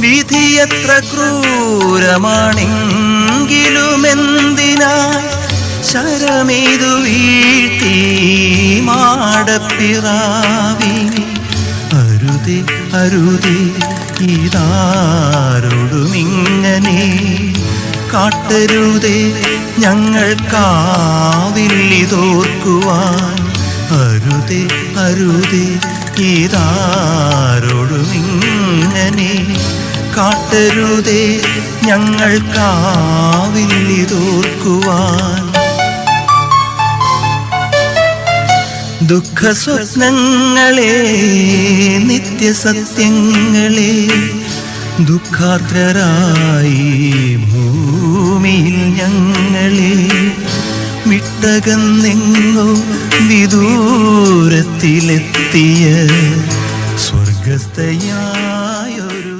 വിധിയത്ര ക്രൂരമാണെങ്കിലുമെന്തിനായി ശരമേതു വീഴ്ത്തി മാടപ്പിറാവിനെ. അരുതേ അരുതേ ഇതാരോടുമിങ്ങനെ കാട്ടരുതേ ഞങ്ങൾക്കാവില്ലിതോർക്കുവാൻ. അരുതേ അരുതേ ഇതാരോടുമിങ്ങനെ കാട്ടരുതേ ഞങ്ങൾക്കാവില്ലിതോർക്കുവാൻ. ദുഃഖസ്വപ്നങ്ങളെ നിത്യസത്യങ്ങളെ ദുഃഖാർദ്രരായി ഭൂമിയിൽ ഞങ്ങളെ വിട്ടകന്നെങ്ങോ വിദൂരത്തിലെത്തിയ സ്വർഗസ്ഥയായൊരു